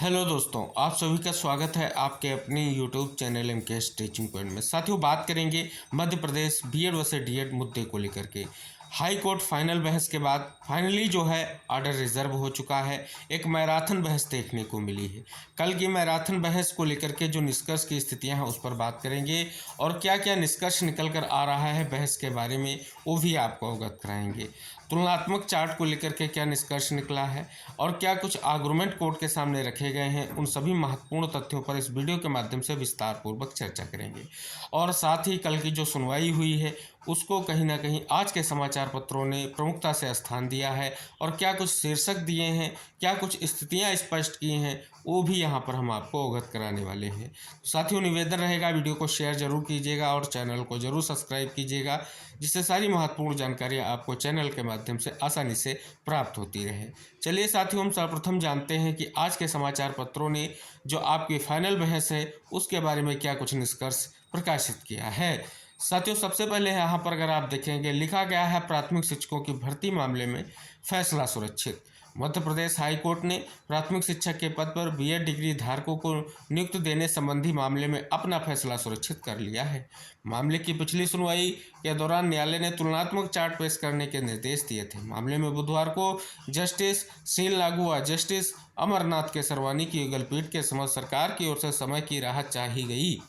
Hello दोस्तों, आप सभी का स्वागत है आपके अपने YouTube channel MKS teaching point में। साथियों, बात करेंगे Madhya Pradesh BEd versus DEd मुद्दे को लेकर के। हाई कोर्ट फाइनल बहस के बाद फाइनली जो है ऑर्डर रिजर्व हो चुका है। एक मैराथन बहस देखने को मिली है। कल की मैराथन बहस को लेकर के जो निष्कर्ष की स्थितियां हैं उस पर बात करेंगे और क्या क्या निष्कर्ष निकल कर आ रहा है बहस के बारे में वो भी आपको अवगत कराएंगे। तुलनात्मक चार्ट को लेकर के क्या निष्कर्ष निकला है और क्या कुछ आर्गुमेंट कोर्ट के सामने रखे गए हैं, उन सभी महत्वपूर्ण तथ्यों पर इस वीडियो के माध्यम से विस्तार पूर्वक चर्चा करेंगे। और साथ ही कल की जो सुनवाई हुई है उसको कहीं ना कहीं आज के समाचार पत्रों ने प्रमुखता से स्थान दिया है और क्या कुछ शीर्षक दिए हैं, क्या कुछ स्थितियां स्पष्ट की हैं, वो भी यहाँ पर हम आपको अवगत कराने वाले हैं। तो साथियों, निवेदन रहेगा वीडियो को शेयर जरूर कीजिएगा और चैनल को जरूर सब्सक्राइब कीजिएगा, जिससे सारी महत्वपूर्ण जानकारियाँ आपको चैनल के माध्यम से आसानी से प्राप्त होती रहे। चलिए साथियों, हम सर्वप्रथम जानते हैं कि आज के समाचार पत्रों ने जो आपकी फाइनल बहस है उसके बारे में क्या कुछ निष्कर्ष प्रकाशित किया है। साथियों, सबसे पहले यहाँ पर अगर आप देखेंगे लिखा गया है प्राथमिक शिक्षकों की भर्ती मामले में फैसला सुरक्षित। मध्य प्रदेश हाई कोर्ट ने प्राथमिक शिक्षक के पद पर बीएड डिग्री धारकों को नियुक्त देने संबंधी मामले में अपना फैसला सुरक्षित कर लिया है। मामले की पिछली सुनवाई के दौरान न्यायालय ने तुलनात्मक चार्ट पेश करने के निर्देश दिए थे। मामले में बुधवार को जस्टिस सील लागू व जस्टिस अमरनाथ के सरवानी की युगल पीठ के समक्ष सरकार की ओर से समय की राहत चाही गई,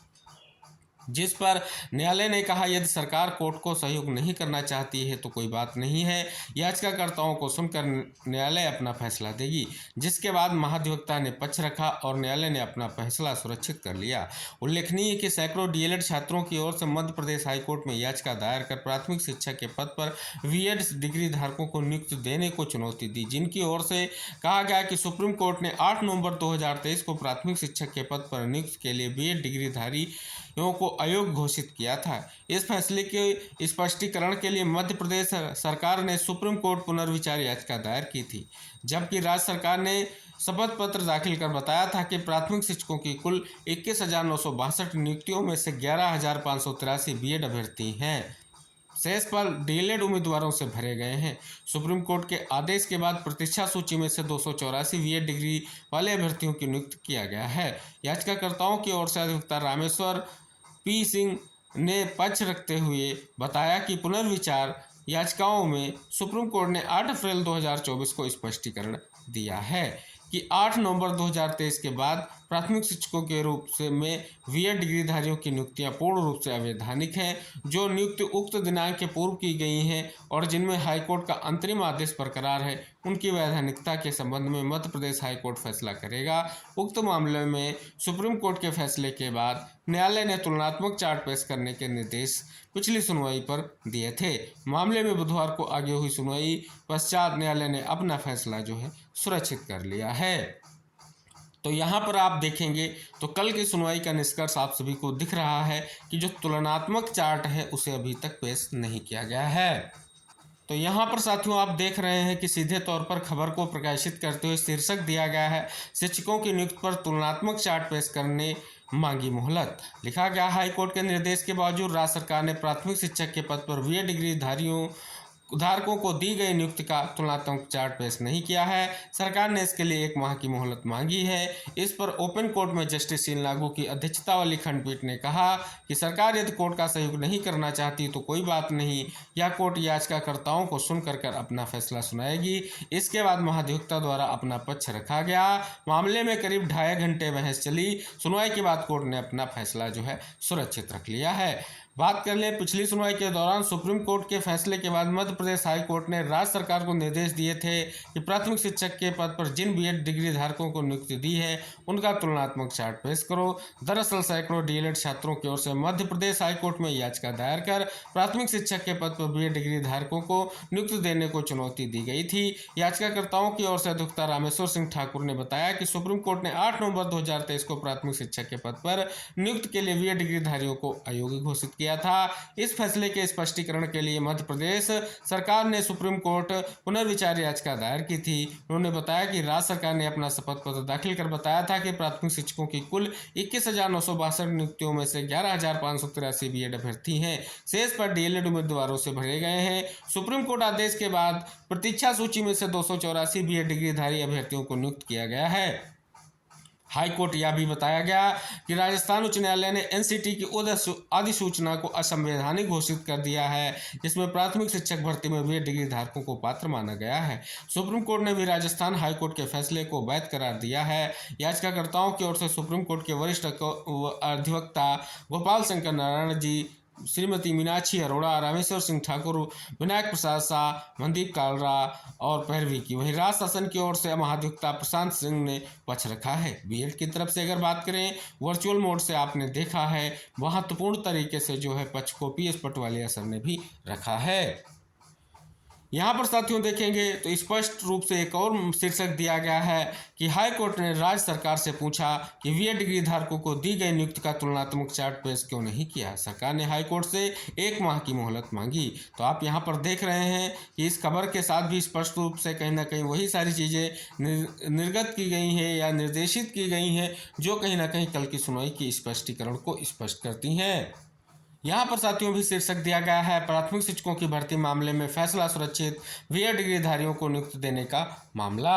जिस पर न्यायालय ने कहा यदि सरकार कोर्ट को सहयोग नहीं करना चाहती है तो कोई बात नहीं है, याचिकाकर्ताओं को सुनकर न्यायालय अपना फैसला देगी। जिसके बाद महाधिवक्ता ने पक्ष रखा और न्यायालय ने अपना फैसला सुरक्षित कर लिया। उल्लेखनीय है कि सैकड़ों डीएलएड छात्रों की ओर से मध्य प्रदेश हाईकोर्ट में याचिका दायर कर प्राथमिक शिक्षक के पद पर बीएड डिग्री धारकों को नियुक्त देने को चुनौती दी, जिनकी ओर से कहा गया कि सुप्रीम कोर्ट ने 8 नवंबर 2023 को प्राथमिक शिक्षक के पद पर नियुक्त के लिए बीएड डिग्रीधारी को अयोग्य घोषित किया था। इस फैसले के स्पष्टीकरण के लिए मध्य प्रदेश सरकार ने सुप्रीम कोर्ट पुनर्विचार याचिका दायर की थी, जबकि राज्य सरकार ने शपथ पत्र दाखिल कर बताया था कि प्राथमिक शिक्षकों की कुल 21,962 नियुक्तियों में से 11,583 बीएड अभ्यर्थी हैं। शेष पर डीएलएड उम्मीदवारों से भरे गए हैं। सुप्रीम कोर्ट के आदेश के बाद प्रतीक्षा सूची में से 284 बीएड डिग्री वाले अभ्यर्थियों की नियुक्त किया गया है। याचिकाकर्ताओं की ओर से अधिवक्ता रामेश्वर पी सिंह ने पक्ष रखते हुए बताया कि पुनर्विचार याचिकाओं में सुप्रीम कोर्ट ने 8 अप्रैल 2024 को स्पष्टीकरण दिया है कि 8 नवंबर 2023 के बाद प्राथमिक शिक्षकों के रूप से में बीएड डिग्रीधारियों की नियुक्तियां पूर्ण रूप से अवैधानिक हैं। जो नियुक्ति उक्त दिनांक के पूर्व की गई हैं और जिनमें हाईकोर्ट का अंतरिम आदेश बरकरार है, उनकी वैधानिकता के संबंध में मध्य प्रदेश हाईकोर्ट फैसला करेगा। उक्त मामले में सुप्रीम कोर्ट के फैसले के बाद न्यायालय ने तुलनात्मक चार्ट पेश करने के निर्देश पिछली सुनवाई पर दिए थे। मामले में बुधवार को आगे हुई सुनवाई पश्चात न्यायालय ने अपना फैसला जो है सुरक्षित कर लिया है। तो यहाँ पर आप देखेंगे तो कल की सुनवाई का निष्कर्ष आप सभी को दिख रहा है कि जो तुलनात्मक चार्ट है उसे अभी तक पेश नहीं किया गया है। तो यहाँ पर साथियों आप देख रहे हैं कि सीधे तौर पर खबर को प्रकाशित करते हुए शीर्षक दिया गया है, शिक्षकों की नियुक्ति पर तुलनात्मक चार्ट पेश करने मांगी मोहलत। लिखा गया, हाईकोर्ट के निर्देश के बावजूद राज्य सरकार ने प्राथमिक शिक्षक के पद पर बीएड डिग्री धारकों को दी गई नियुक्ति का तुलनात्मक चार्ट पेश नहीं किया है। सरकार ने इसके लिए 1 माह की मोहलत मांगी है। इस पर ओपन कोर्ट में जस्टिस सील लागू की अध्यक्षता वाली खंडपीठ ने कहा कि सरकार यदि कोर्ट का सहयोग नहीं करना चाहती तो कोई बात नहीं, यह कोर्ट याचिकाकर्ताओं को सुनकर अपना फैसला सुनाएगी। इसके बाद महाधिवक्ता द्वारा अपना पक्ष रखा गया। मामले में करीब 2.5 घंटे बहस चली। सुनवाई के बाद कोर्ट ने अपना फैसला जो है सुरक्षित रख लिया है। बात कर ले पिछली सुनवाई के दौरान सुप्रीम कोर्ट के फैसले के बाद मध्य प्रदेश हाई कोर्ट ने राज्य सरकार को निर्देश दिए थे कि प्राथमिक शिक्षक के पद पर जिन बीएड डिग्री धारकों को नियुक्ति दी है उनका तुलनात्मक चार्ट पेश करो। दरअसल सैकड़ों डीएलएड छात्रों की ओर से मध्य प्रदेश हाई कोर्ट में याचिका दायर कर प्राथमिक शिक्षक के पद पर बीएड डिग्री धारकों को नियुक्ति देने को चुनौती दी गई थी। याचिकाकर्ताओं की ओर से अधिवक्ता रामेश्वर सिंह ठाकुर ने बताया कि सुप्रीम कोर्ट ने 8 नवंबर 2023 को प्राथमिक शिक्षक के पद पर नियुक्त के लिए बीएड डिग्रीधारियों को अयोग्य घोषित किया था। इस फैसले के स्पष्टीकरण के लिए मध्य प्रदेश सरकार ने सुप्रीम कोर्ट पुनर्विचार याचिका दायर की थी। उन्होंने बताया कि राज्य सरकार ने अपना शपथ पत्र दाखिल कर बताया था कि प्राथमिक शिक्षकों की कुल 21,962 नियुक्तियों में से 11,583 बीएड अभ्यर्थी हैं। शेष पर डीएलएड उम्मीदवारों से भरे गए हैं। सुप्रीम कोर्ट आदेश के बाद प्रतीक्षा सूची में से 284 बीएड डिग्रीधारी अभ्यर्थियों को नियुक्त किया गया है। हाई कोर्ट यह भी बताया गया कि राजस्थान उच्च न्यायालय ने एनसीटी की अधिसूचना को असंवैधानिक घोषित कर दिया है, जिसमें प्राथमिक शिक्षक भर्ती में बीएड डिग्री धारकों को पात्र माना गया है। सुप्रीम कोर्ट ने भी राजस्थान हाई कोर्ट के फैसले को वैध करार दिया है। याचिकाकर्ताओं की ओर से सुप्रीम कोर्ट के वरिष्ठ अधिवक्ता गोपाल शंकर नारायण जी, श्रीमती मीनाक्षी अरोड़ा, रामेश्वर सिंह ठाकुर, विनायक प्रसाद शाह, मनदीप कालरा और पैरवी की। वहीं राज्य शासन की ओर से महाधिवक्ता प्रशांत सिंह ने पक्ष रखा है। बीएड की तरफ से अगर बात करें, वर्चुअल मोड से आपने देखा है, महत्वपूर्ण तरीके से जो है पक्ष को पीएस पटवालिया सर ने भी रखा है। यहाँ पर साथियों देखेंगे तो स्पष्ट रूप से एक और शीर्षक दिया गया है कि हाई कोर्ट ने राज्य सरकार से पूछा कि बीएड डिग्री धारकों को दी गई नियुक्ति का तुलनात्मक चार्ट पेश क्यों नहीं किया। सरकार ने हाई कोर्ट से 1 माह की मोहलत मांगी। तो आप यहाँ पर देख रहे हैं कि इस खबर के साथ भी स्पष्ट रूप से कहीं ना कहीं वही सारी चीज़ें निर्गत की गई हैं या निर्देशित की गई हैं जो कहीं ना कहीं कल की सुनवाई की स्पष्टीकरण को स्पष्ट करती हैं। यहाँ पर साथियों भी शीर्षक दिया गया है, प्राथमिक शिक्षकों की भर्ती मामले में फैसला सुरक्षित, बीएड डिग्रीधारियों को नियुक्ति देने का मामला।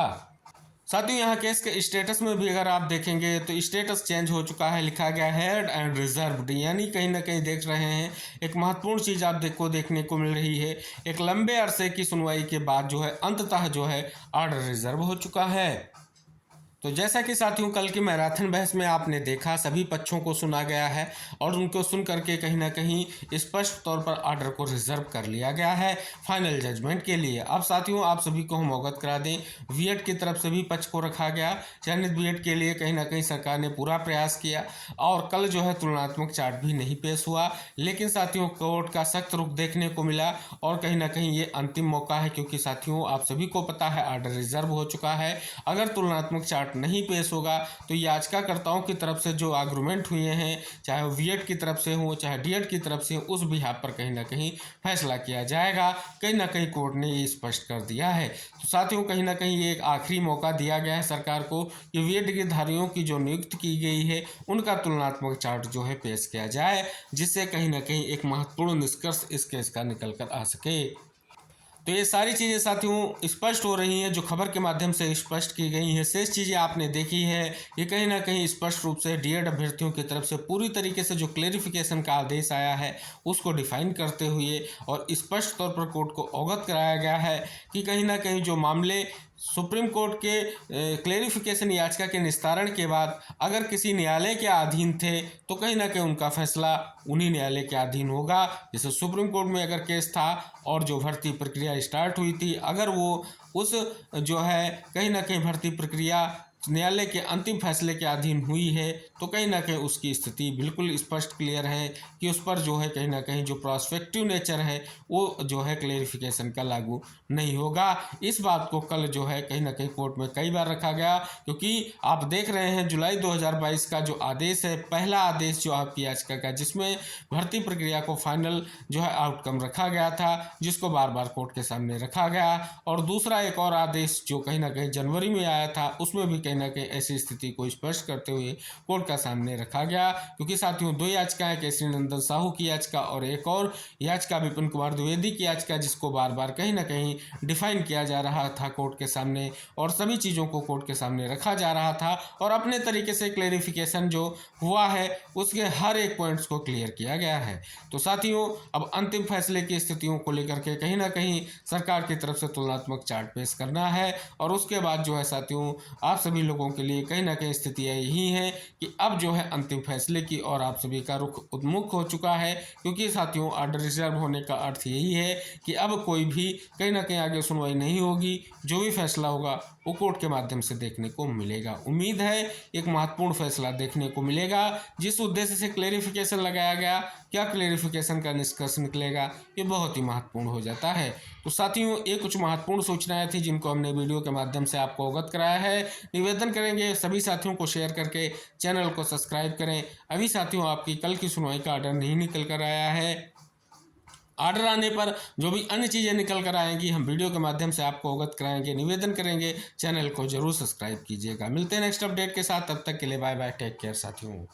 साथियों यहाँ केस के स्टेटस में भी अगर आप देखेंगे तो स्टेटस चेंज हो चुका है, लिखा गया हेड एंड रिजर्व्ड, यानी कहीं ना कहीं देख रहे हैं एक महत्वपूर्ण चीज़ आप देखने को मिल रही है। एक लंबे अरसे की सुनवाई के बाद जो है अंततः जो है ऑर्डर रिजर्व हो चुका है। तो जैसा कि साथियों कल की मैराथन बहस में आपने देखा, सभी पक्षों को सुना गया है और उनको सुन करके कहीं ना कहीं स्पष्ट तौर पर ऑर्डर को रिजर्व कर लिया गया है फाइनल जजमेंट के लिए। अब साथियों आप सभी को हम अवगत करा दें, बीएड की तरफ से भी पक्ष को रखा गया। चयनित बीएड के लिए कहीं ना कहीं सरकार ने पूरा प्रयास किया और कल जो है तुलनात्मक चार्ट भी नहीं पेश हुआ, लेकिन साथियों कोर्ट का सख्त रुख देखने को मिला और कहीं ना कहीं ये अंतिम मौका है, क्योंकि साथियों आप सभी को पता है ऑर्डर रिजर्व हो चुका है। अगर तुलनात्मक चार्ट नहीं पेश होगा तो याचिकाकर्ताओं की तरफ से जो आर्गुमेंट हुए हैं, चाहे वो बीएड की तरफ से हो चाहे डीएड की तरफ से हो, उस बिहाफ पर कहीं ना कहीं फैसला किया जाएगा। कहीं ना कहीं कोर्ट ने ये स्पष्ट कर दिया है। तो साथियों कहीं ना कहीं ये एक आखिरी मौका दिया गया है सरकार को कि बीएड डिग्रीधारियों की जो नियुक्ति की गई है उनका तुलनात्मक चार्ट जो है पेश किया जाए, जिससे कहीं ना कहीं एक महत्वपूर्ण निष्कर्ष इस केस का निकल कर आ सके। तो ये सारी चीज़ें साथियों स्पष्ट हो रही हैं जो खबर के माध्यम से स्पष्ट की गई हैं। शेष चीज़ें आपने देखी है, ये कहीं ना कहीं स्पष्ट रूप से डीएड अभ्यर्थियों की तरफ से पूरी तरीके से जो क्लेरिफिकेशन का आदेश आया है उसको डिफाइन करते हुए और स्पष्ट तौर पर कोर्ट को अवगत कराया गया है कि कहीं ना कहीं जो मामले सुप्रीम कोर्ट के क्लेरिफिकेशन याचिका के निस्तारण के बाद अगर किसी न्यायालय के अधीन थे तो कहीं ना कहीं उनका फैसला उन्हीं न्यायालय के अधीन होगा। जैसे सुप्रीम कोर्ट में अगर केस था और जो भर्ती प्रक्रिया स्टार्ट हुई थी, अगर वो उस जो है कहीं ना कहीं भर्ती प्रक्रिया न्यायालय के अंतिम फैसले के अधीन हुई है तो कहीं ना कहीं उसकी स्थिति बिल्कुल स्पष्ट क्लियर है कि उस पर जो है कहीं ना कहीं जो प्रोस्पेक्टिव नेचर है वो जो है क्लेरिफिकेशन का लागू नहीं होगा। इस बात को कल जो है कहीं ना कहीं कोर्ट में कई बार रखा गया, क्योंकि आप देख रहे हैं जुलाई 2022 का जो आदेश है, पहला आदेश जो आपकी याचिका का, जिसमें भर्ती प्रक्रिया को फाइनल जो है आउटकम रखा गया था, जिसको बार बार कोर्ट के सामने रखा गया। और दूसरा एक और आदेश जो कहीं ना कहीं जनवरी में आया था, उसमें भी कहीं ना कहीं ऐसी स्थिति को स्पष्ट करते हुए कोर्ट का सामने रखा गया। क्योंकि साथियों 2 याचिकाएं, केसरी नंदन साहू की याचिका और एक और याचिका विपिन कुमार द्विवेदी की याचिका, जिसको बार बार कहीं ना कहीं डिफाइन किया जा रहा था कोर्ट के सामने और सभी चीज़ों को कोर्ट के सामने रखा जा रहा था और अपने तरीके से क्लेरिफिकेशन जो हुआ है उसके हर एक पॉइंट्स को क्लियर किया गया है। तो साथियों अब अंतिम फैसले की स्थितियों को लेकर के कहीं ना कहीं सरकार की तरफ से तुलनात्मक चार्ट पेश करना है और उसके बाद जो है साथियों आप सभी लोगों के लिए कहीं ना कहीं स्थितियाँ यही हैं कि अब जो है अंतिम फैसले की और आप सभी का रुख उन्मुख हो चुका है। क्योंकि साथियों ऑर्डर रिजर्व होने का अर्थ यही है कि अब कोई भी कहीं ना कहीं आगे सुनवाई नहीं होगी, जो भी फैसला होगा वो कोर्ट के माध्यम से देखने को मिलेगा। उम्मीद है एक महत्वपूर्ण फैसला देखने को मिलेगा। जिस उद्देश्य से क्लेरिफिकेशन लगाया गया, क्या क्लेरिफिकेशन का निष्कर्ष निकलेगा, ये बहुत ही महत्वपूर्ण हो जाता है। तो साथियों ये कुछ महत्वपूर्ण सूचनाएं थी जिनको हमने वीडियो के माध्यम से आपको अवगत कराया है। निवेदन करेंगे सभी साथियों को शेयर करके चैनल को सब्सक्राइब करें। अभी साथियों आपकी कल की सुनवाई का ऑर्डर नहीं निकल कर आया है। ऑर्डर आने पर जो भी अन्य चीज़ें निकल कर आएंगी हम वीडियो के माध्यम से आपको अवगत कराएंगे। निवेदन करेंगे चैनल को जरूर सब्सक्राइब कीजिएगा। मिलते हैं नेक्स्ट अपडेट के साथ, तब तक के लिए बाय बाय, टेक केयर साथियों।